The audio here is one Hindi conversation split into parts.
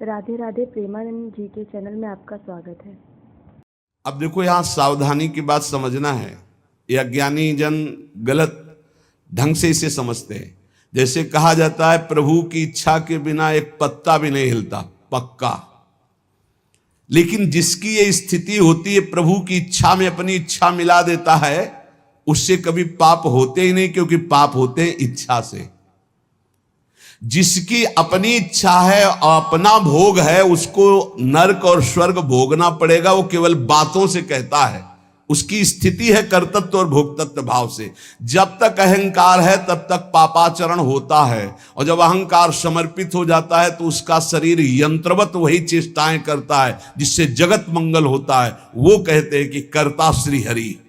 राधे राधे। प्रेमानंद जी के चैनल में आपका स्वागत है। अब देखो, यहां सावधानी की बात समझना है। ये अज्ञानी जन गलत ढंग से इसे समझते हैं। जैसे कहा जाता है प्रभु की इच्छा के बिना एक पत्ता भी नहीं हिलता, पक्का। लेकिन जिसकी ये स्थिति होती है, प्रभु की इच्छा में अपनी इच्छा मिला देता है, उससे कभी पाप होते ही नहीं, क्योंकि पाप होते हैं इच्छा से। जिसकी अपनी इच्छा है और अपना भोग है, उसको नरक और स्वर्ग भोगना पड़ेगा। वो केवल बातों से कहता है, उसकी स्थिति है कर्तृत्व और भोक्तृत्व भाव से। जब तक अहंकार है तब तक पापाचरण होता है, और जब अहंकार समर्पित हो जाता है तो उसका शरीर यंत्रवत वही चेष्टाएं करता है जिससे जगत मंगल होता है। वो कहते हैं कि कर्ता श्री हरि।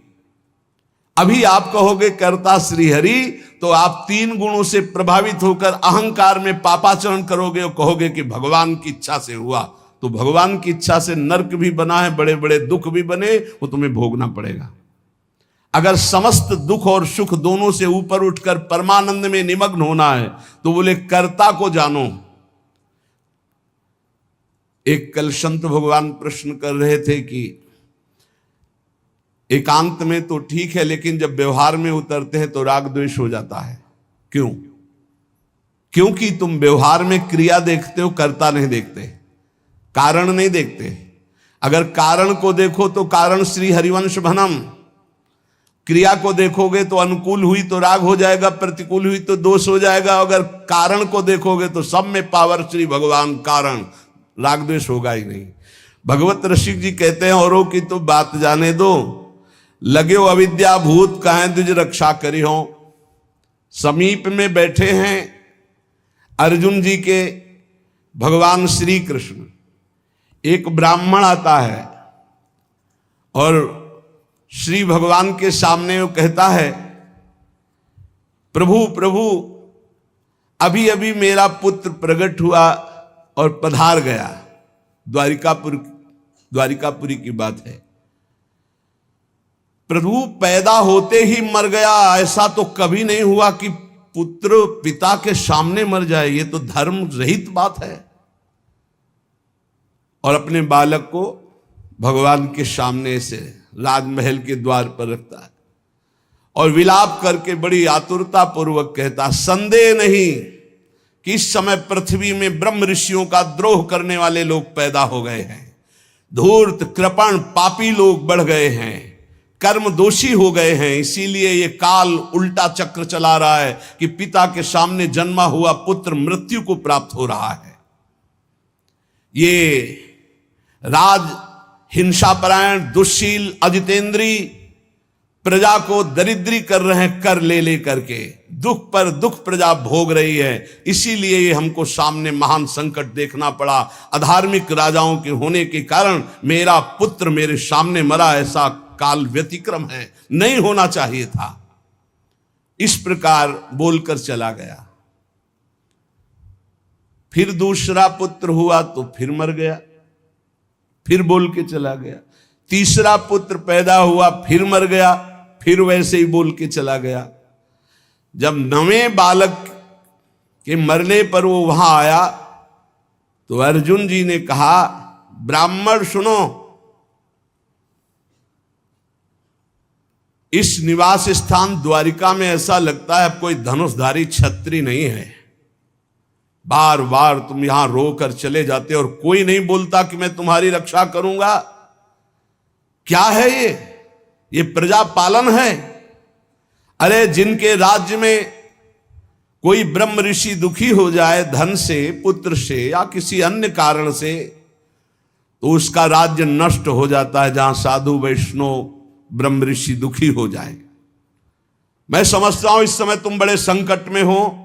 अभी आप कहोगे कर्ता श्री हरि, तो आप तीन गुणों से प्रभावित होकर अहंकार में पापाचरण करोगे और कहोगे कि भगवान की इच्छा से हुआ। तो भगवान की इच्छा से नरक भी बना है, बड़े बड़े दुख भी बने, वो तुम्हें भोगना पड़ेगा। अगर समस्त दुख और सुख दोनों से ऊपर उठकर परमानंद में निमग्न होना है तो बोले कर्ता को जानो। एक कल संत भगवान प्रश्न कर रहे थे कि एकांत में तो ठीक है, लेकिन जब व्यवहार में उतरते हैं तो राग द्वेष हो जाता है। क्यों? क्योंकि तुम व्यवहार में क्रिया देखते हो, कर्ता नहीं देखते, कारण नहीं देखते। अगर कारण को देखो तो कारण श्री हरिवंश भनम, क्रिया को देखोगे तो अनुकूल हुई तो राग हो जाएगा, प्रतिकूल हुई तो दोष हो जाएगा। अगर कारण को देखोगे तो सब में पावर श्री भगवान कारण, राग द्वेष होगा ही नहीं। भगवत रसिक जी कहते हैं, औरों की तो बात जाने दो, लगे हो अविद्या भूत काहे द्विज रक्षा करी हो। समीप में बैठे हैं अर्जुन जी के भगवान श्री कृष्ण। एक ब्राह्मण आता है और श्री भगवान के सामने वो कहता है, प्रभु प्रभु, अभी अभी मेरा पुत्र प्रकट हुआ और पधार गया। द्वारिकापुरी की बात है। प्रभु पैदा होते ही मर गया, ऐसा तो कभी नहीं हुआ कि पुत्र पिता के सामने मर जाए। ये तो धर्म रहित बात है। और अपने बालक को भगवान के सामने से राजमहल के द्वार पर रखता है और विलाप करके बड़ी आतुरता पूर्वक कहता, संदेह नहीं कि इस समय पृथ्वी में ब्रह्म ऋषियों का द्रोह करने वाले लोग पैदा हो गए हैं। धूर्त कृपण पापी लोग बढ़ गए हैं, कर्म दोषी हो गए हैं। इसीलिए ये काल उल्टा चक्र चला रहा है कि पिता के सामने जन्मा हुआ पुत्र मृत्यु को प्राप्त हो रहा है। ये राज हिंसापरायण दुश्शील अजितेंद्री प्रजा को दरिद्री कर रहे हैं, कर ले करके दुख पर दुख प्रजा भोग रही है। इसीलिए ये हमको सामने महान संकट देखना पड़ा। अधार्मिक राजाओं के होने के कारण मेरा पुत्र मेरे सामने मरा, ऐसा काल व्यतिक्रम है, नहीं होना चाहिए था। इस प्रकार बोलकर चला गया। फिर दूसरा पुत्र हुआ तो फिर मर गया, फिर बोल के चला गया। तीसरा पुत्र पैदा हुआ, फिर मर गया, फिर वैसे ही बोल के चला गया। जब नवें बालक के मरने पर वो वहां आया तो अर्जुन जी ने कहा, ब्राह्मण सुनो, इस निवास स्थान द्वारिका में ऐसा लगता है अब कोई धनुषधारी छत्री नहीं है। बार बार तुम यहां रोकर चले जाते और कोई नहीं बोलता कि मैं तुम्हारी रक्षा करूंगा। क्या है ये प्रजा पालन है? अरे जिनके राज्य में कोई ब्रह्म ऋषि दुखी हो जाए धन से, पुत्र से या किसी अन्य कारण से, तो उसका राज्य नष्ट हो जाता है। जहां साधु वैष्णव ब्रह्म ऋषि दुखी हो जाए। मैं समझता हूं इस समय तुम बड़े संकट में हो,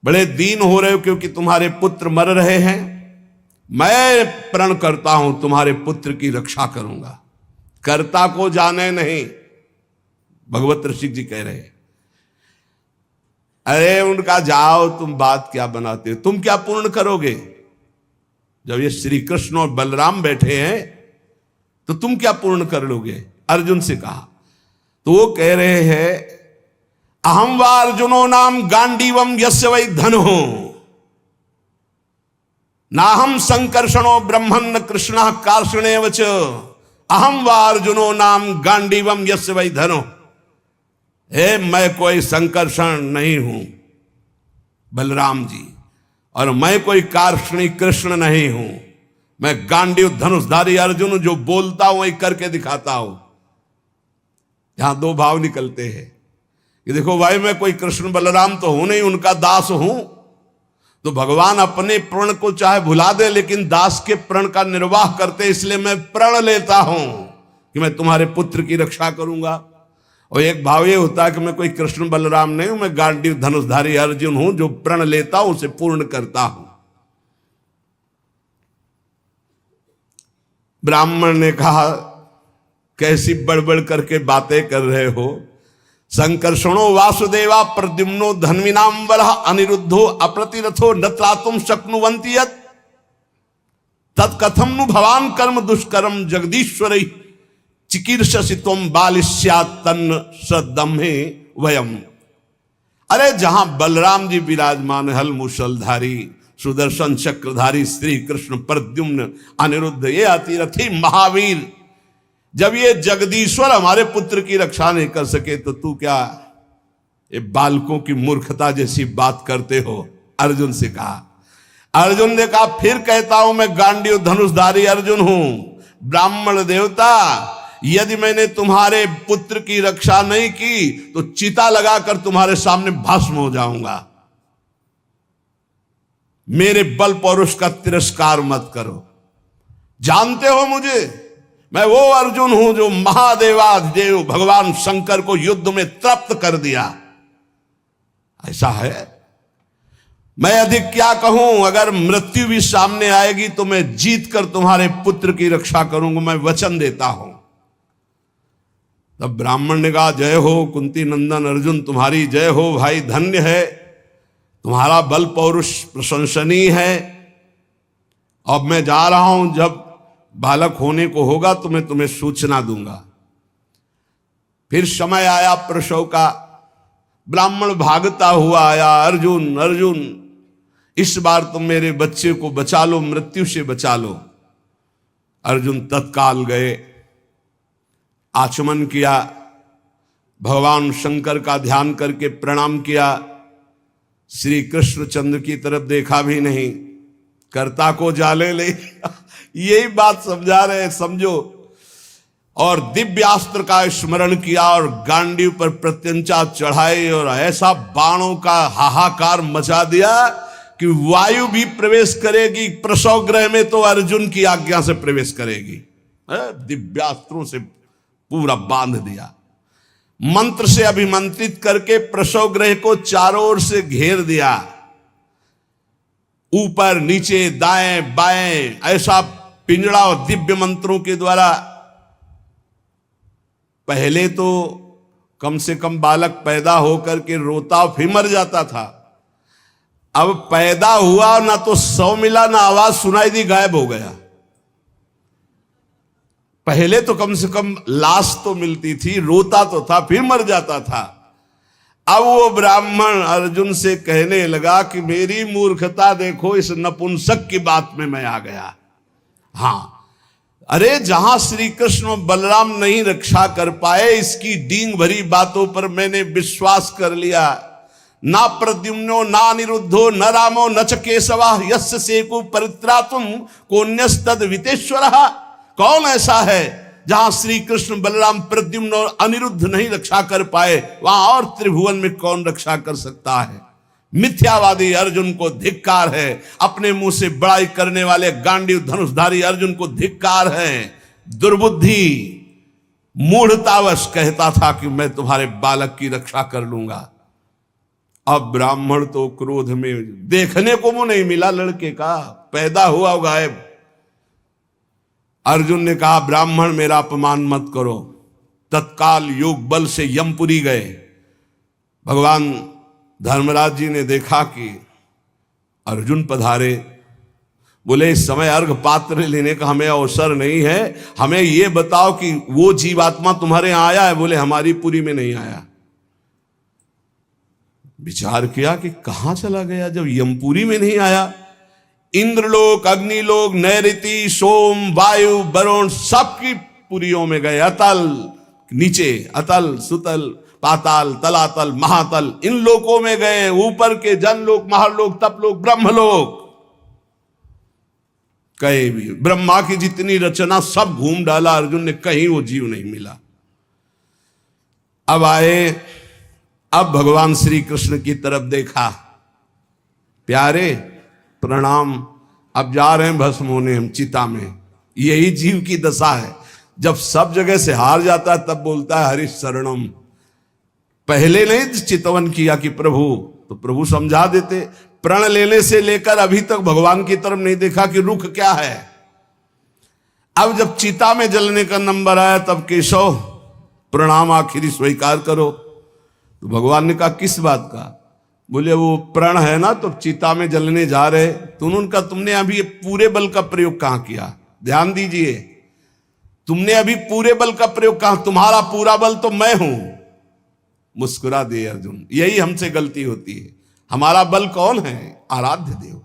बड़े दीन हो रहे हो क्योंकि तुम्हारे पुत्र मर रहे हैं। मैं प्रण करता हूं तुम्हारे पुत्र की रक्षा करूंगा। कर्ता को जाने नहीं, भगवत ऋषिक जी कह रहे हैं। अरे उनका जाओ, तुम बात क्या बनाते हो? तुम क्या पूर्ण करोगे? जब ये श्री कृष्ण और बलराम बैठे हैं तो तुम क्या पूर्ण कर लोगे? अर्जुन से कहा तो वो कह रहे हैं, अहम व अर्जुनो नाम गांडीवम यस्य वै धनो। नाहम संकर्षणो ब्रह्मन् कृष्ण कार्षणेव च अहम व अर्जुनो नाम गांडीवम यस्य वै धनो। हे मैं कोई संकर्षण नहीं हूं बलराम जी, और मैं कोई कार्षणी कृष्ण नहीं हूं, मैं गांडीव धनुषधारी अर्जुन जो बोलता हूं वही करके दिखाता हूं। यहां दो भाव निकलते हैं कि देखो भाई मैं कोई कृष्ण बलराम तो हूं नहीं, उनका दास हूं। तो भगवान अपने प्रण को चाहे भुला दे लेकिन दास के प्रण का निर्वाह करते, इसलिए मैं प्रण लेता हूं कि मैं तुम्हारे पुत्र की रक्षा करूंगा। और एक भाव ये होता है कि मैं कोई कृष्ण बलराम नहीं हूं, मैं गांडीव धनुषधारी अर्जुन हूं जो प्रण लेता हूं उसे पूर्ण करता हूं। ब्राह्मण ने कहा कैसी बड़बड़ करके बातें कर रहे हो। संकर्षणो वासुदेवा प्रद्युम्नो धन्विनाम बलः अनिरुद्धो अप्रतिरथो न त्रातुम शक्नुवन्ति यत् तत्कथम नु भवान कर्म दुष्कर्म जगदीश्वरै चिकीर्षसि त्वं बालिस्यात् तन्न सदम्हे वयम्। अरे जहां बलराम जी विराजमान, हल मूषलधारी सुदर्शन चक्रधारी श्री कृष्ण प्रद्युम्न अनिरुद्ध ये अतिरथी महावीर, जब ये जगदीश्वर हमारे पुत्र की रक्षा नहीं कर सके तो तू क्या ये बालकों की मूर्खता जैसी बात करते हो। अर्जुन से कहा, अर्जुन ने कहा फिर कहता हूं मैं गांडीव धनुषधारी अर्जुन हूं। ब्राह्मण देवता, यदि मैंने तुम्हारे पुत्र की रक्षा नहीं की तो चिता लगाकर तुम्हारे सामने भस्म हो जाऊंगा। मेरे बल पौरुष का तिरस्कार मत करो। जानते हो मुझे, मैं वो अर्जुन हूं जो महादेवाधिदेव भगवान शंकर को युद्ध में तृप्त कर दिया। ऐसा है, मैं अधिक क्या कहूं, अगर मृत्यु भी सामने आएगी तो मैं जीत कर तुम्हारे पुत्र की रक्षा करूंगा, मैं वचन देता हूं। तब ब्राह्मण ने कहा जय हो कुंती नंदन अर्जुन, तुम्हारी जय हो भाई, धन्य है, तुम्हारा बल पौरुष प्रशंसनीय है। अब मैं जा रहा हूं, जब बालक होने को होगा तो मैं तुम्हें सूचना दूंगा। फिर समय आया प्रसव का, ब्राह्मण भागता हुआ आया, अर्जुन अर्जुन इस बार तुम मेरे बच्चे को बचा लो, मृत्यु से बचा लो। अर्जुन तत्काल गए, आचमन किया, भगवान शंकर का ध्यान करके प्रणाम किया, श्री कृष्णचंद्र की तरफ देखा भी नहीं, कर्ता को जाले ले यही बात समझा रहे, समझो। और दिव्यास्त्र का स्मरण किया और गांडीव पर प्रत्यंचा चढ़ाई और ऐसा बाणों का हाहाकार मचा दिया कि वायु भी प्रवेश करेगी प्रसव गृह में तो अर्जुन की आज्ञा से प्रवेश करेगी। दिव्यास्त्रों से पूरा बांध दिया, मंत्र से अभिमंत्रित करके प्रसव गृह को चारों ओर से घेर दिया, ऊपर नीचे दाएं बाएं ऐसा पिंजड़ा और दिव्य मंत्रों के द्वारा। पहले तो कम से कम बालक पैदा होकर के रोता फिर मर जाता था, अब पैदा हुआ ना तो सौ मिला ना आवाज सुनाई दी, गायब हो गया। पहले तो कम से कम लाश तो मिलती थी, रोता तो था फिर मर जाता था। अब वो ब्राह्मण अर्जुन से कहने लगा कि मेरी मूर्खता देखो, इस नपुंसक की बात में मैं आ गया। हां, अरे जहां श्री कृष्ण और बलराम नहीं रक्षा कर पाए, इसकी डींग भरी बातों पर मैंने विश्वास कर लिया। ना प्रद्युम्नो ना अनिरुद्धो न रामो न च केशवा यस्य सेकु परित्रातुम कोन्यस्तद वितेश्वरः। कौन ऐसा है जहां श्री कृष्ण बलराम प्रद्युम्न और अनिरुद्ध नहीं रक्षा कर पाए, वहां और त्रिभुवन में कौन रक्षा कर सकता है। मिथ्यावादी अर्जुन को धिक्कार है, अपने मुंह से बड़ाई करने वाले गांडीव धनुषधारी अर्जुन को धिक्कार है। दुर्बुद्धि मूढ़तावश कहता था कि मैं तुम्हारे बालक की रक्षा कर लूंगा। अब ब्राह्मण तो क्रोध में, देखने को मुंह नहीं मिला लड़के का, पैदा हुआ गायब। अर्जुन ने कहा ब्राह्मण मेरा अपमान मत करो। तत्काल योग बल से यमपुरी गए। भगवान धर्मराज जी ने देखा कि अर्जुन पधारे, बोले इस समय अर्घ पात्र लेने का हमें अवसर नहीं है, हमें यह बताओ कि वो जीवात्मा तुम्हारे यहां आया है? बोले हमारी पुरी में नहीं आया। विचार किया कि कहां चला गया, जब यमपुरी में नहीं आया, इंद्रलोक, अग्निलोक, नैऋति, सोम, वायु, वरुण सबकी पुरियों में गए। अतल नीचे, अतल, सुतल, पाताल, तलातल, महातल, इन लोकों में गए। ऊपर के जनलोक, महालोक, तपलोक, ब्रह्मलोक, कहीं भी ब्रह्मा की जितनी रचना सब घूम डाला अर्जुन ने, कहीं वो जीव नहीं मिला। अब आए, अब भगवान श्री कृष्ण की तरफ देखा, प्यारे प्रणाम, अब जा रहे हैं भस्म होने हम चिता में। यही जीव की दशा है, जब सब जगह से हार जाता है तब बोलता है हरि शरणम। पहले नहीं चितवन किया कि प्रभु, तो प्रभु समझा देते। प्रण लेने से लेकर अभी तक भगवान की तरफ नहीं देखा कि रुख क्या है। अब जब चिता में जलने का नंबर आया तब केशव प्रणाम आखिरी स्वीकार करो। तो भगवान ने कहा किस बात का? बोले वो प्रण है ना, तो चिता में जलने जा रहे। तो उनका तुमने अभी पूरे बल का प्रयोग कहां किया? ध्यान दीजिए, तुमने अभी पूरे बल का प्रयोग कहां? तुम्हारा पूरा बल तो मैं हूं। मुस्कुरा दे अर्जुन, यही हमसे गलती होती है। हमारा बल कौन है? आराध्य देव।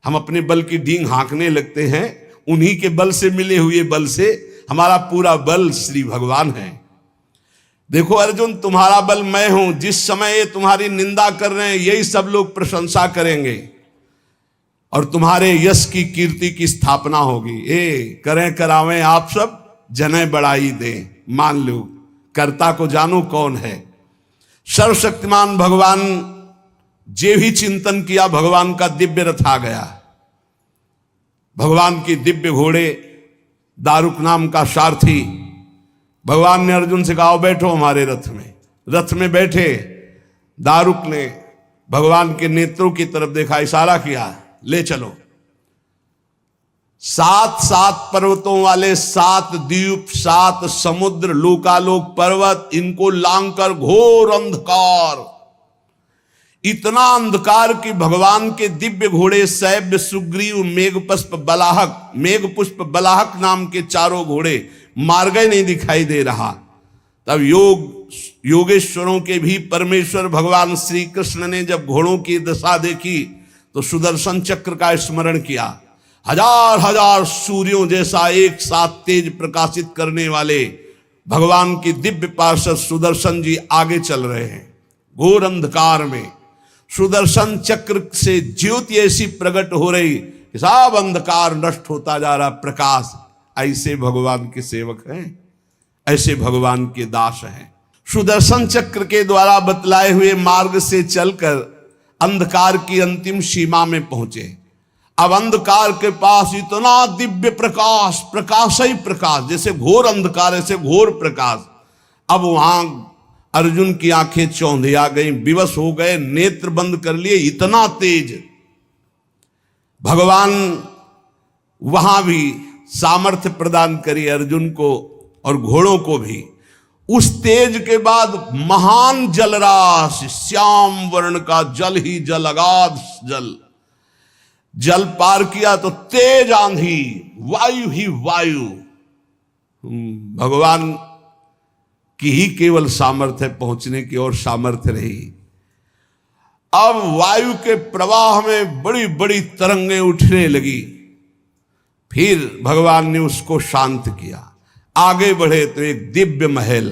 हम अपने बल की डींग हाँकने लगते हैं, उन्हीं के बल से मिले हुए बल से। हमारा पूरा बल श्री भगवान है। देखो अर्जुन, तुम्हारा बल मैं हूं। जिस समय ये तुम्हारी निंदा कर रहे हैं, यही सब लोग प्रशंसा करेंगे और तुम्हारे यश की कीर्ति की स्थापना होगी। करें करावें आप सब, जने बढ़ाई दें, मान लो कर्ता को जानो कौन है। सर्वशक्तिमान भगवान जे भी चिंतन किया, भगवान का दिव्य रथ आ गया। भगवान की दिव्य घोड़े, दारुक नाम का सारथी। भगवान ने अर्जुन से कहा बैठो हमारे रथ में। रथ में बैठे। दारुक ने भगवान के नेत्रों की तरफ देखा, इशारा किया, ले चलो। 7 पर्वतों वाले 7 द्वीप, 7 समुद्र, लोकालोक पर्वत, इनको लांघकर घोर अंधकार, इतना अंधकार कि भगवान के दिव्य घोड़े शैव्य, सुग्रीव, मेघपुष्प, बलाहक, मेघपुष्प बलाहक नाम के 4 घोड़े मार्ग नहीं दिखाई दे रहा। तब योगेश्वरों के भी परमेश्वर भगवान श्री कृष्ण ने जब घोड़ों की दशा देखी तो सुदर्शन चक्र का स्मरण किया। हजार हजार सूर्यों जैसा एक साथ तेज प्रकाशित करने वाले भगवान की दिव्य पार्षद सुदर्शन जी आगे चल रहे हैं। घोर अंधकार में सुदर्शन चक्र से ज्योति ऐसी प्रकट हो रही, सब अंधकार नष्ट होता जा रहा, प्रकाश। ऐसे भगवान के सेवक हैं, ऐसे भगवान के दास हैं। सुदर्शन चक्र के द्वारा बतलाए हुए मार्ग से चलकर अंधकार की अंतिम सीमा में पहुंचे। अब अंधकार के पास इतना दिव्य प्रकाश, प्रकाश ही प्रकाश, जैसे घोर अंधकार ऐसे घोर प्रकाश। अब वहां अर्जुन की आंखें चौंधिया गई, विवश हो गए, नेत्र बंद कर लिए, इतना तेज। भगवान वहां भी सामर्थ्य प्रदान करी अर्जुन को और घोड़ों को भी। उस तेज के बाद महान जलराशि, श्याम वर्ण का जल ही जल, अगाध जल। जल पार किया तो तेज आंधी, वायु ही वायु। भगवान की ही केवल सामर्थ्य पहुंचने की और सामर्थ्य रही। अब वायु के प्रवाह में बड़ी बड़ी तरंगें उठने लगी। फिर भगवान ने उसको शांत किया। आगे बढ़े तो एक दिव्य महल,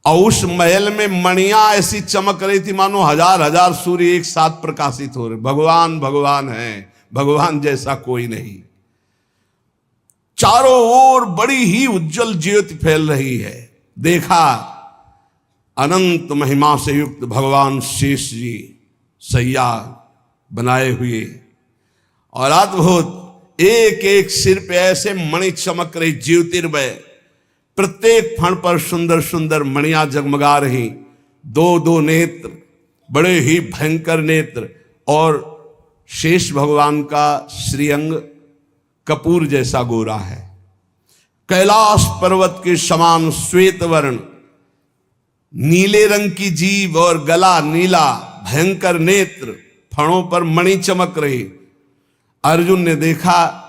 और उस महल में मणियां ऐसी चमक रही थी मानो हजार हजार सूर्य एक साथ प्रकाशित हो रहे। भगवान भगवान है, भगवान जैसा कोई नहीं। चारों ओर बड़ी ही उज्जवल ज्योति फैल रही है। देखा अनंत महिमा से युक्त भगवान शेष जी सैया बनाए हुए, और अद्भुत एक एक सिर पे ऐसे मणि चमक रही, ज्योतिर्मय। प्रत्येक फण पर सुंदर सुंदर मणियां जगमगा रही। 2-2 नेत्र, बड़े ही भयंकर नेत्र, और शेष भगवान का श्रीअंग कपूर जैसा गोरा है। कैलाश पर्वत के समान श्वेत वर्ण, नीले रंग की जीभ और गला नीला, भयंकर नेत्र, फणों पर मणि चमक रही। अर्जुन ने देखा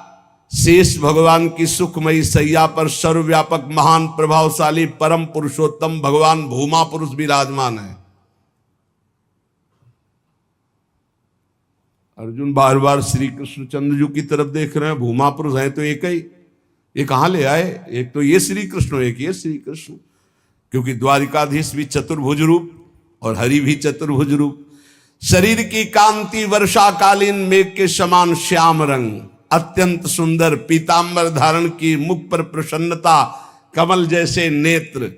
शेष भगवान की सुखमयी सैया पर सर्वव्यापक महान प्रभावशाली परम पुरुषोत्तम भगवान भूमा पुरुष विराजमान है। अर्जुन बार बार श्री कृष्णचंद्र जी की तरफ देख रहे हैं, भूमा पुरुष है तो एक ही, ये कहां ले आए, एक तो ये श्री कृष्ण, एक ये श्री कृष्ण, क्योंकि द्वारिकाधीश भी चतुर्भुज रूप और हरि भी चतुर्भुज रूप। शरीर की कांति वर्षाकालीन मेघ के समान श्याम रंग, अत्यंत सुंदर पीतांबर धारण की, मुख पर प्रसन्नता, कमल जैसे नेत्र,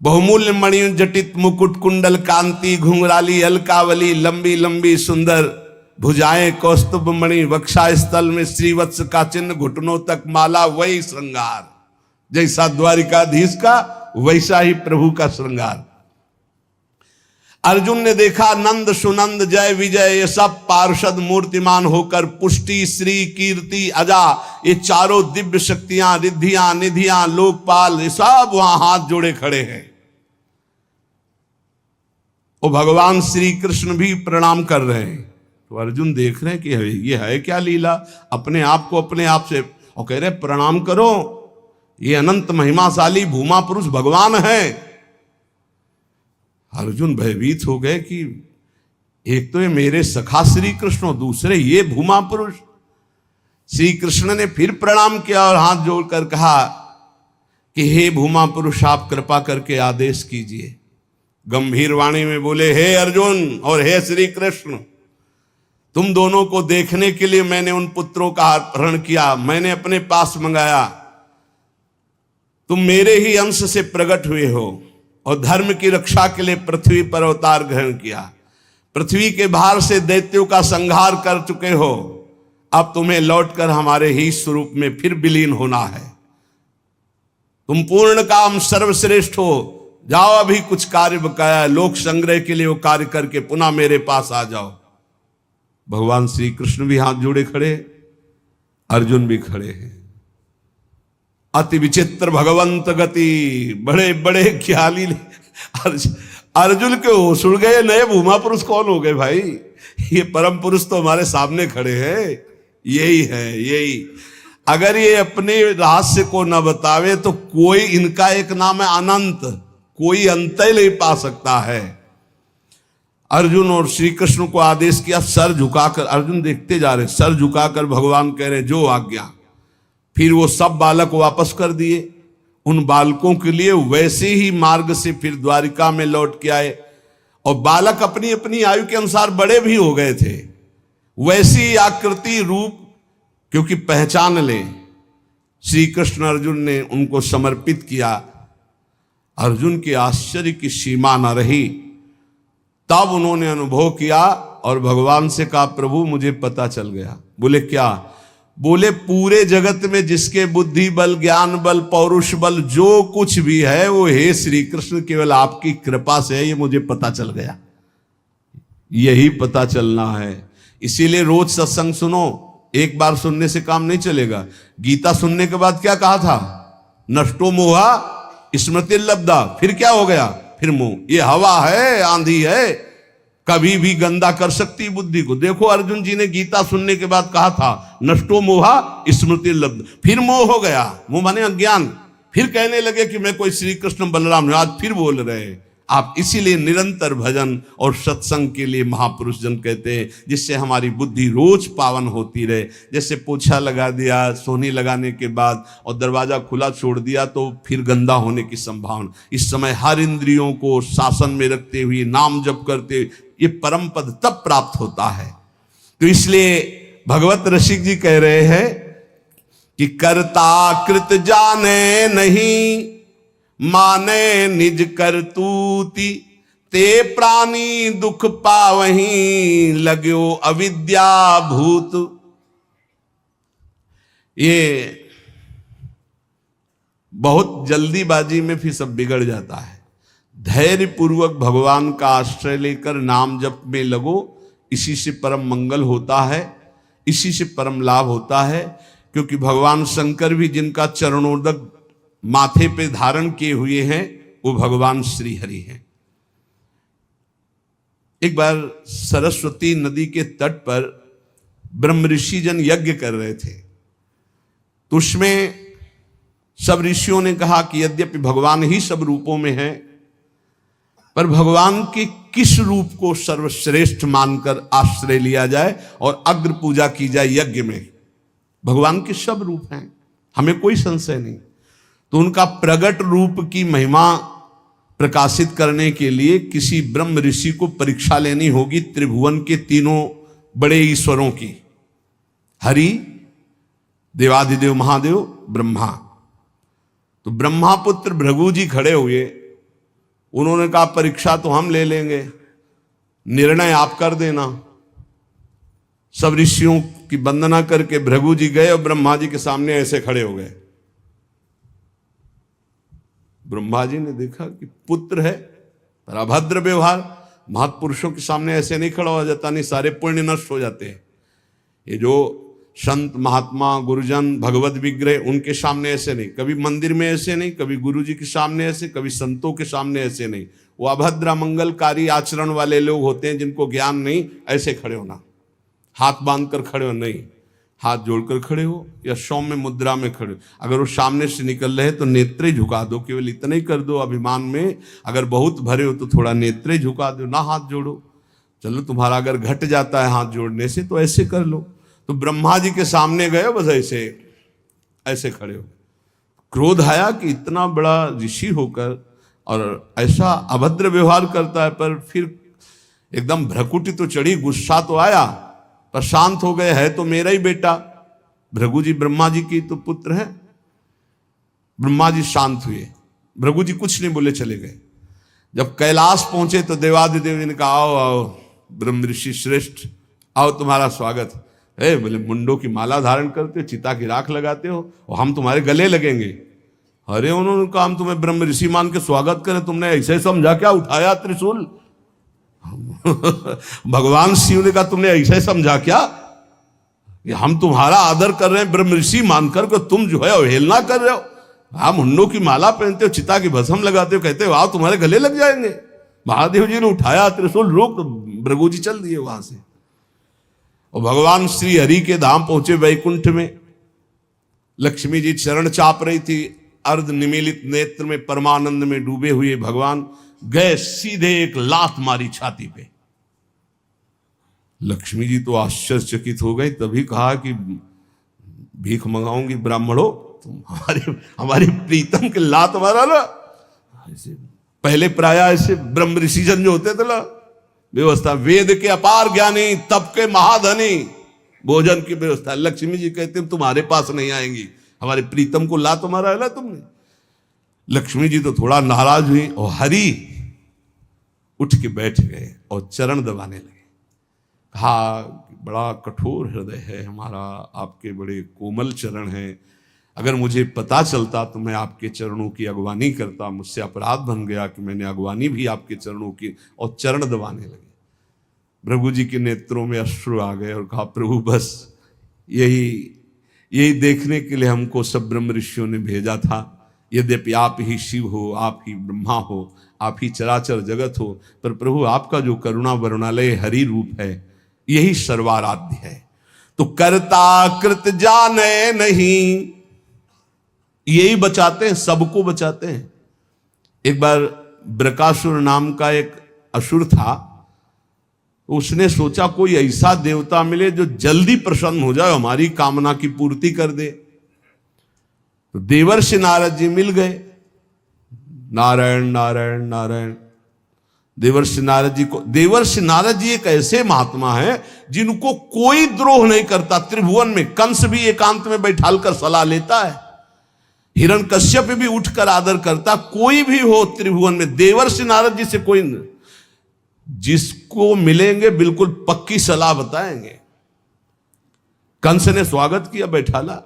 बहुमूल्य मणि जटित मुकुट, कुंडल कांति, घुंघराली अलकावली, लंबी लंबी सुंदर भुजाएं, कौस्तुभ मणि, वक्षा स्थल में श्रीवत्स का चिन्ह, घुटनों तक माला, वही श्रृंगार। जैसा द्वारिकाधीश का वैसा ही प्रभु का श्रृंगार। अर्जुन ने देखा नंद सुनंद जय विजय ये सब पार्षद मूर्तिमान होकर, पुष्टि श्री कीर्ति अजा ये चारों दिव्य शक्तियां, रिद्धियां निधियां, लोकपाल, ये सब वहां हाथ जोड़े खड़े हैं। वो भगवान श्री कृष्ण भी प्रणाम कर रहे हैं। तो अर्जुन देख रहे हैं कि ये है क्या लीला, अपने आप को अपने आप से, और कह रहे प्रणाम करो, ये अनंत महिमाशाली भूमा पुरुष भगवान है। अर्जुन भयभीत हो गए कि एक तो ये मेरे सखा श्री कृष्ण, दूसरे ये भूमा पुरुष। श्री कृष्ण ने फिर प्रणाम किया और हाथ जोड़कर कहा कि हे भूमा पुरुष, आप कृपा करके आदेश कीजिए। गंभीर वाणी में बोले, हे अर्जुन और हे श्री कृष्ण, तुम दोनों को देखने के लिए मैंने उन पुत्रों का अपहरण किया, मैंने अपने पास मंगाया। तुम मेरे ही अंश से प्रकट हुए हो और धर्म की रक्षा के लिए पृथ्वी पर अवतार ग्रहण किया। पृथ्वी के भार से दैत्यों का संहार कर चुके हो, अब तुम्हें लौटकर हमारे ही स्वरूप में फिर विलीन होना है। तुम पूर्ण काम सर्वश्रेष्ठ हो, जाओ अभी कुछ कार्य बकाया है, लोक संग्रह के लिए वो कार्य करके पुनः मेरे पास आ जाओ। भगवान श्री कृष्ण भी हाथ जोड़े खड़े, अर्जुन भी खड़े हैं। अति विचित्र भगवंत गति, बड़े बड़े ख्याली। अर्जुन के होश उड़ गए, नए भूमा पुरुष कौन हो गए भाई, ये परम पुरुष तो हमारे सामने खड़े हैं, यही है यही। अगर ये अपने रहस्य को न बतावे तो कोई, इनका एक नाम है अनंत, कोई अंत ही नहीं पा सकता है। अर्जुन और श्री कृष्ण को आदेश किया, सर झुकाकर, अर्जुन देखते जा रहे, सर झुकाकर भगवान कह रहे जो आज्ञा। फिर वो सब बालक वापस कर दिए। उन बालकों के लिए वैसे ही मार्ग से फिर द्वारिका में लौट के आए, और बालक अपनी अपनी आयु के अनुसार बड़े भी हो गए थे, वैसी आकृति रूप, क्योंकि पहचान ले श्री कृष्ण अर्जुन ने उनको समर्पित किया। अर्जुन के आश्चर्य की सीमा न रही। तब उन्होंने अनुभव किया और भगवान से कहा, प्रभु मुझे पता चल गया। बोले क्या? बोले पूरे जगत में जिसके बुद्धि बल, ज्ञान बल, पौरुष बल, जो कुछ भी है वो हे श्री कृष्ण केवल आपकी कृपा से है, ये मुझे पता चल गया। यही पता चलना है। इसीलिए रोज सत्संग सुनो, एक बार सुनने से काम नहीं चलेगा। गीता सुनने के बाद क्या कहा था? नष्टो मोहा स्मृति लब्धा। फिर क्या हो गया? फिर मोह। ये हवा है, आंधी है, कभी भी गंदा कर सकती बुद्धि को। देखो अर्जुन जी ने गीता सुनने के बाद कहा था नष्टो मोहा स्मृति लब्ध, फिर मोह हो गया, मोह माने अज्ञान। फिर कहने लगे कि मैं कोई श्री कृष्ण बलराम, आज फिर बोल रहे हैं आप। इसीलिए निरंतर भजन और सत्संग के लिए महापुरुष जन कहते हैं, जिससे हमारी बुद्धि रोज पावन होती रहे। जैसे पोछा लगा दिया सोनी लगाने के बाद और दरवाजा खुला छोड़ दिया तो फिर गंदा होने की संभावना। इस समय हर इंद्रियों को शासन में रखते हुए नाम जप करते, ये परम पद तब प्राप्त होता है। तो इसलिए भगवत रसिक जी कह रहे हैं कि कर्ता कृत जाने नहीं, माने निज करतूति, ते प्राणी दुख पावहीं, लगो अविद्या भूत। ये बहुत जल्दीबाजी में फिर सब बिगड़ जाता है। धैर्य पूर्वक भगवान का आश्रय लेकर नाम जप में लगो, इसी से परम मंगल होता है, इसी से परम लाभ होता है। क्योंकि भगवान शंकर भी जिनका चरणोदक माथे पे धारण किए हुए हैं वो भगवान श्री हरि हैं। एक बार सरस्वती नदी के तट पर ब्रह्म ऋषि जन यज्ञ कर रहे थे, तो उसमें सब ऋषियों ने कहा कि यद्यपि भगवान ही सब रूपों में है, पर भगवान की किस रूप को सर्वश्रेष्ठ मानकर आश्रय लिया जाए और अग्र पूजा की जाए यज्ञ में। भगवान के सब रूप हैं, हमें कोई संशय नहीं। तो उनका प्रगट रूप की महिमा प्रकाशित करने के लिए किसी ब्रह्म ऋषि को परीक्षा लेनी होगी त्रिभुवन के तीनों बड़े ईश्वरों की, हरि, देवाधिदेव महादेव, ब्रह्मा। तो ब्रह्मा पुत्र भृगु जी खड़े हुए, उन्होंने कहा परीक्षा तो हम ले लेंगे, निर्णय आप कर देना। सब ऋषियों की वंदना करके भृगु जी गए और ब्रह्मा जी के सामने ऐसे खड़े हो गए। ब्रह्मा जी ने देखा कि पुत्र है पर अभद्र व्यवहार, महापुरुषों के सामने ऐसे नहीं खड़ा हो जाता, नहीं सारे पुण्य नष्ट हो जाते हैं। ये जो संत महात्मा गुरुजन भगवत विग्रह, उनके सामने ऐसे नहीं, कभी मंदिर में ऐसे नहीं, कभी गुरु जी के सामने ऐसे, कभी संतों के सामने ऐसे नहीं। वो अभद्र मंगलकारी आचरण वाले लोग होते हैं जिनको ज्ञान नहीं, ऐसे खड़े होना, हाथ बांधकर खड़े हो नहीं, हाथ जोड़कर खड़े हो या सौम्य मुद्रा में खड़े हो। अगर वो सामने से निकल रहे तो नेत्रे झुका दो, केवल इतना ही कर दो अभिमान में। अगर बहुत भरे हो तो थोड़ा नेत्रे झुका दो, ना हाथ जोड़ो। चलो तुम्हारा अगर घट जाता है हाथ जोड़ने से तो ऐसे कर लो। तो ब्रह्मा जी के सामने गए, बस ऐसे ऐसे खड़े हो। क्रोध आया कि इतना बड़ा ऋषि होकर और ऐसा अभद्र व्यवहार करता है, पर फिर एकदम भ्रकुटी तो चढ़ी, गुस्सा तो आया, पर शांत हो गए। है तो मेरा ही बेटा, भृगु जी ब्रह्मा जी की तो पुत्र है। ब्रह्मा जी शांत हुए, भृगु जी कुछ नहीं बोले, चले गए। जब कैलाश पहुंचे तो देवादिदेव जी ने कहा आओ आओ ब्रह्म ऋषि श्रेष्ठ, आओ तुम्हारा स्वागत है। बोले मुंडों की माला धारण करते हो, चिता की राख लगाते हो और हम तुम्हारे गले लगेंगे। अरे उन्होंने कहा हम तुम्हें ब्रह्म ऋषि मान के स्वागत करें, तुमने ऐसे समझा क्या उठाया त्रिशूल? भगवान शिव ने कहा तुमने ऐसे समझा क्या कि हम तुम्हारा आदर कर रहे हैं ब्रह्म ऋषि मानकर के, तुम जो है अवहेलना कर रहे हो। आप मुंडों की माला पहनते हो, चिता की भस्म लगाते हो, कहते हो आओ तुम्हारे गले लग जाएंगे। महादेव जी ने उठाया त्रिशूल, रोक, भृगु जी चल दिए वहां से। और भगवान श्री हरि के धाम पहुंचे वैकुंठ में। लक्ष्मी जी चरण चाप रही थी, अर्ध निमीलित नेत्र में परमानंद में डूबे हुए भगवान गए, सीधे एक लात मारी छाती पे। लक्ष्मी जी तो आश्चर्यचकित हो गई, तभी कहा कि भीख मंगाऊंगी ब्राह्मणों, तुम हमारे प्रीतम के लात मारा ना। ऐसे पहले प्राय ऐसे ब्रह्म ऋषिजन जो होते थे ना, व्यवस्था, वेद के अपार ज्ञानी, तप के महाधनी, भोजन की व्यवस्था। लक्ष्मी जी कहते तुम्हारे पास नहीं आएंगी, हमारे प्रीतम को लात मारा है ना तुमने। लक्ष्मी जी तो थोड़ा नाराज हुई और हरि उठ के बैठ गए और चरण दबाने लगे। कहा बड़ा कठोर हृदय है हमारा, आपके बड़े कोमल चरण हैं, अगर मुझे पता चलता तो मैं आपके चरणों की अगवानी करता, मुझसे अपराध बन गया कि मैंने अगवानी भी आपके चरणों की। और चरण दबाने लगे। भृगु जी के नेत्रों में अश्रु आ गए और कहा प्रभु बस यही देखने के लिए हमको सब ब्रह्म ऋषियों ने भेजा था। यद्यपि आप ही शिव हो, आप ही ब्रह्मा हो, आप ही चराचर जगत हो, पर प्रभु आपका जो करुणा वरुणालय हरि रूप है यही सर्वाराध्य है। तो कर्ता कृत जाने नहीं, यही बचाते हैं, सबको बचाते हैं। एक बार ब्रकासुर नाम का एक असुर था, उसने सोचा कोई ऐसा देवता मिले जो जल्दी प्रसन्न हो जाए, हमारी कामना की पूर्ति कर दे। तो देवर्षि नारद जी मिल गए। नारायण नारायण नारायण। देवर्षि नारद जी एक ऐसे महात्मा है जिनको कोई द्रोह नहीं करता। त्रिभुवन में कंस भी एकांत में बैठालकर सलाह लेता है, हिरण्यकश्यप भी उठकर आदर करता। कोई भी हो त्रिभुवन में देवर्षि नारद जी से कोई नहीं, जिसको मिलेंगे बिल्कुल पक्की सलाह बताएंगे। कंस ने स्वागत किया, बैठाला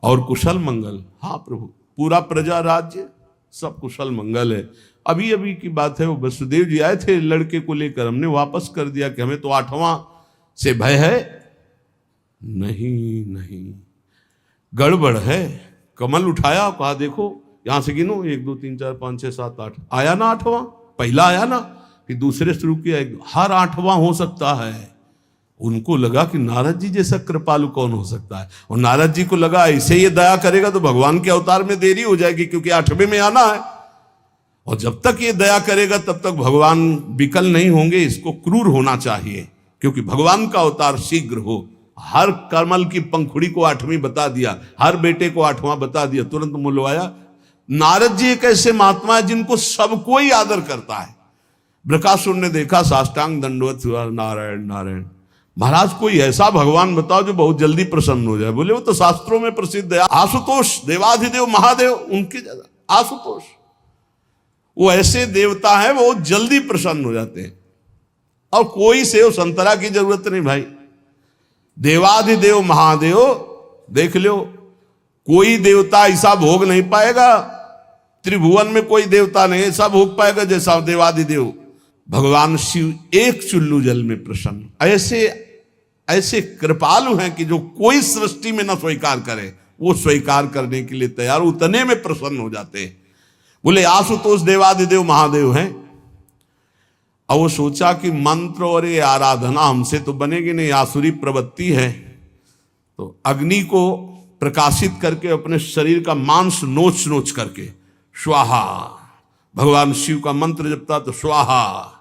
और कुशल मंगल। हाँ प्रभु, पूरा प्रजा राज्य सब कुशल मंगल है। अभी अभी की बात है, वो वसुदेव जी आए थे लड़के को लेकर, हमने वापस कर दिया कि हमें तो 8वां से भय है। नहीं नहीं, गड़बड़ है। कमल उठाया, कहा देखो यहां से गिनो 1 2 3 4 5 6 7 8, आया ना 8वां, पहला आया ना, फिर दूसरे शुरू किया, हर 8वां हो सकता है। उनको लगा कि नारद जी जैसा कृपालु कौन हो सकता है, और नारद जी को लगा ऐसे ये दया करेगा तो भगवान के अवतार में देरी हो जाएगी, क्योंकि 8वें में आना है। और जब तक ये दया करेगा तब तक भगवान विकल नहीं होंगे। इसको क्रूर होना चाहिए, क्योंकि भगवान का अवतार शीघ्र हो। हर कमल की पंखुड़ी को 8वीं बता दिया, हर बेटे को 8वां बता दिया, तुरंत मुलवाया। नारद जी एक ऐसे महात्मा है जिनको सब कोई आदर करता है। बृकासुर ने देखा, साष्टांग दंडवत हुआ, नारायण नारायण। महाराज कोई ऐसा भगवान बताओ जो बहुत जल्दी प्रसन्न हो जाए। बोले वो तो शास्त्रों में प्रसिद्ध है, आशुतोष, देवाधिदेव महादेव, उनके ज्यादा आशुतोष। वो ऐसे देवता है, वो जल्दी प्रसन्न हो जाते हैं। और कोई सेव संतरा की जरूरत नहीं भाई। देवाधिदेव महादेव देख लो, कोई देवता ऐसा भोग नहीं पाएगा, त्रिभुवन में कोई देवता नहीं ऐसा भोग पाएगा जैसा देवाधिदेव भगवान शिव एक चुल्लू जल में प्रसन्न। ऐसे ऐसे कृपालु हैं कि जो कोई सृष्टि में न स्वीकार करे वो स्वीकार करने के लिए तैयार, उतने में प्रसन्न हो जाते हैं। बोले आशुतोष देवाधिदेव महादेव हैं। और वो सोचा कि मंत्र और ये आराधना हमसे तो बनेगी नहीं, आसुरी प्रवृत्ति है। तो अग्नि को प्रकाशित करके अपने शरीर का मांस नोच नोच करके स्वाहा, भगवान शिव का मंत्र जपता तो स्वाहा।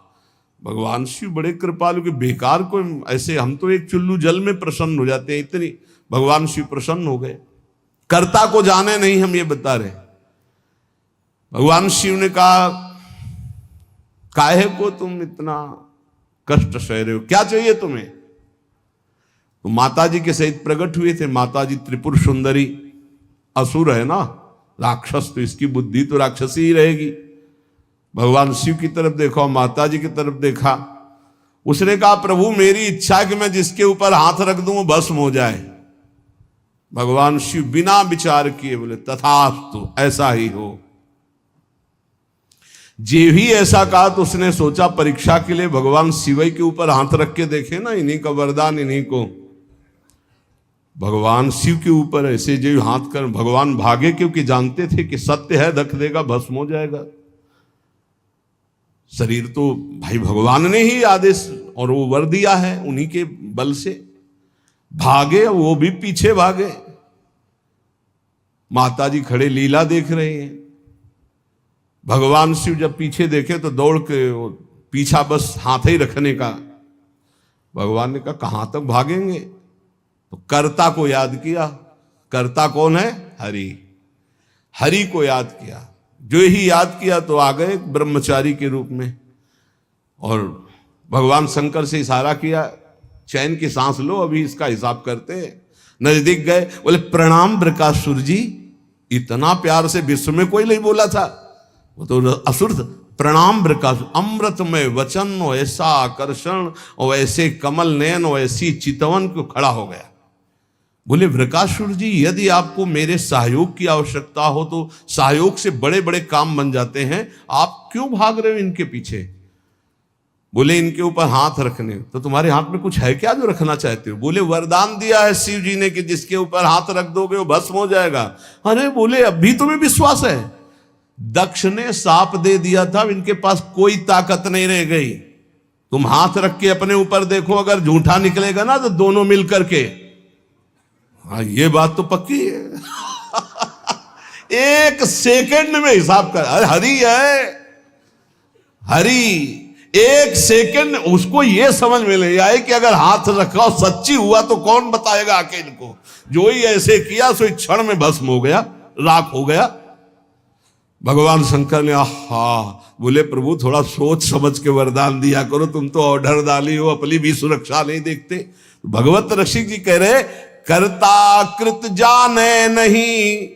भगवान शिव बड़े कृपालु के, बेकार को ऐसे, हम तो एक चुल्लू जल में प्रसन्न हो जाते हैं, इतनी भगवान शिव प्रसन्न हो गए। कर्ता को जाने नहीं, हम ये बता रहे। भगवान शिव ने कहा काहे को तुम इतना कष्ट सह रहे हो, क्या चाहिए तुम्हें? तो माता जी के सहित प्रकट हुए थे। माता जी त्रिपुर सुंदरी, असुर है ना, राक्षस, तो इसकी बुद्धि तो राक्षसी ही रहेगी। भगवान शिव की तरफ देखा, माता जी की तरफ देखा। उसने कहा प्रभु मेरी इच्छा है कि मैं जिसके ऊपर हाथ रख दूं वो भस्म हो जाए। भगवान शिव बिना विचार किए बोले तथास्तु, ऐसा ही हो। जे भी ऐसा कहा तो उसने सोचा परीक्षा के लिए भगवान शिव के ऊपर हाथ रख के देखे ना, इन्हीं का वरदान इन्हीं को। भगवान शिव के ऊपर ऐसे जो हाथ कर, भगवान भागे, क्योंकि जानते थे कि सत्य है, धक देगा भस्म हो जाएगा। शरीर तो भाई भगवान ने ही आदेश और वो वर दिया है, उन्हीं के बल से भागे, वो भी पीछे भागे। माता जी खड़े लीला देख रहे हैं। भगवान शिव जब पीछे देखे तो दौड़ के पीछा बस हाथ ही रखने का। भगवान ने कहा कहां तक भागेंगे? तो कर्ता को याद किया। कर्ता कौन है? हरि। हरि को याद किया। जो ही याद किया तो आ गए ब्रह्मचारी के रूप में। और भगवान शंकर से इशारा किया, चैन की सांस लो, अभी इसका हिसाब करते हैं। नजदीक गए, बोले प्रणाम बृकासुर जी। इतना प्यार से विश्व में कोई नहीं बोला था, वो तो असुर था। प्रणाम बृकासुर, अमृतमय वचन और ऐसा आकर्षण और ऐसे कमल नयन और ऐसी चितवन को खड़ा हो गया। बोले बृकासुर जी यदि आपको मेरे सहयोग की आवश्यकता हो तो सहयोग से बड़े बड़े काम बन जाते हैं, आप क्यों भाग रहे हो इनके पीछे? बोले इनके ऊपर हाथ रखने, तो तुम्हारे हाथ में कुछ है क्या जो रखना चाहते हो? बोले वरदान दिया है शिव जी ने कि जिसके ऊपर हाथ रख दोगे वो भस्म हो जाएगा। अरे बोले अभी तुम्हें विश्वास है? दक्ष ने साप दे दिया था, इनके पास कोई ताकत नहीं रह गई। तुम हाथ रख के अपने ऊपर देखो, अगर झूठा निकलेगा ना तो दोनों मिल करके। हाँ ये बात तो पक्की है। एक सेकंड में हिसाब कर, अरे हरि है, हरि। एक सेकंड उसको ये समझ में नहीं आए कि अगर हाथ रखा सच्ची हुआ तो कौन बताएगा आके इनको। जो ही ऐसे किया सो क्षण में भस्म हो गया, राख हो गया। भगवान शंकर ने बोले प्रभु थोड़ा सोच समझ के वरदान दिया करो, तुम तो ऑर्डर डाली हो, अपनी भी सुरक्षा नहीं देखते। भगवत रसिक जी कह रहे करता कृत जाने नहीं,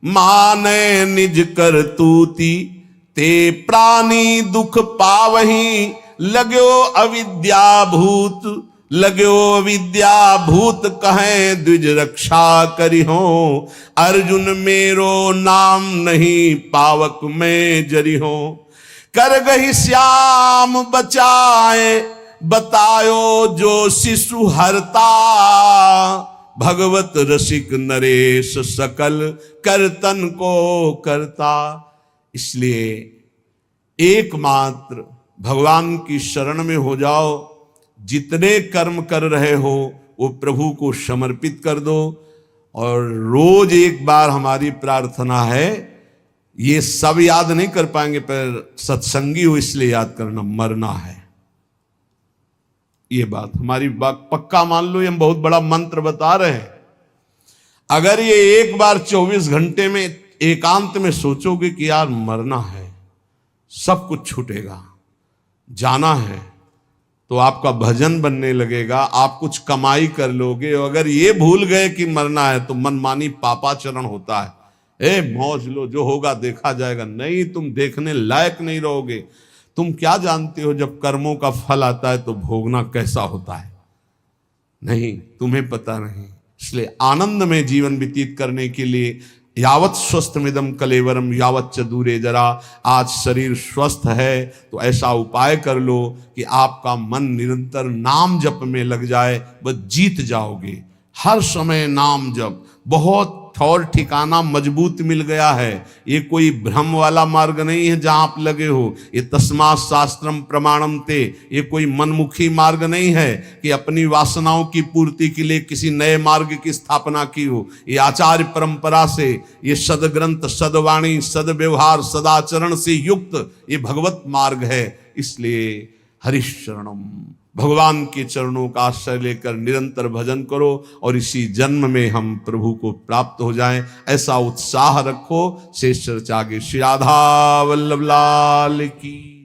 माने निज करतूती, ते प्राणी दुख पावही, लगो अविद्या भूत, लगो अविद्या भूत कहे द्विज रक्षा करी हो, अर्जुन मेरो नाम नहीं पावक में जरी हो, कर गही श्याम बचाए, बतायो जो शिशु हरता, भगवत रसिक नरेश सकल करतन को करता। इसलिए एकमात्र भगवान की शरण में हो जाओ, जितने कर्म कर रहे हो वो प्रभु को समर्पित कर दो। और रोज एक बार हमारी प्रार्थना है, ये सब याद नहीं कर पाएंगे, पर सत्संगी हो इसलिए याद करना, मरना है। ये बात हमारी बात पक्का मान लो, ये हम बहुत बड़ा मंत्र बता रहे हैं। अगर ये एक बार 24 घंटे में एकांत में सोचोगे कि यार मरना है, सब कुछ छूटेगा, जाना है, तो आपका भजन बनने लगेगा, आप कुछ कमाई कर लोगे। अगर ये भूल गए कि मरना है तो मनमानी पापाचरण होता है। मौज लो, जो होगा देखा जाएगा। नहीं, तुम देखने लायक नहीं रहोगे। तुम क्या जानते हो जब कर्मों का फल आता है तो भोगना कैसा होता है? नहीं, तुम्हें पता नहीं। इसलिए आनंद में जीवन व्यतीत करने के लिए यावत स्वस्थमिदम कलेवरम यावत च दूरे जरा। आज शरीर स्वस्थ है तो ऐसा उपाय कर लो कि आपका मन निरंतर नाम जप में लग जाए, बस जीत जाओगे। हर समय नाम जप, बहुत ठौर ठिकाना मजबूत मिल गया है। ये कोई भ्रम वाला मार्ग नहीं है जहां आप लगे हो। ये तस्मात् शास्त्रम प्रमाणम ते, ये कोई मनमुखी मार्ग नहीं है कि अपनी वासनाओं की पूर्ति के लिए किसी नए मार्ग की स्थापना की हो। ये आचार्य परंपरा से, ये सदग्रंथ, सदवाणी, सदव्यवहार, सदाचरण से युक्त ये भगवत मार्ग है। इसलिए हरिशरणम, भगवान के चरणों का आश्रय लेकर निरंतर भजन करो और इसी जन्म में हम प्रभु को प्राप्त हो जाएं, ऐसा उत्साह रखो। शेष चर्चा आगे। श्री राधा वल्लभ लाल की।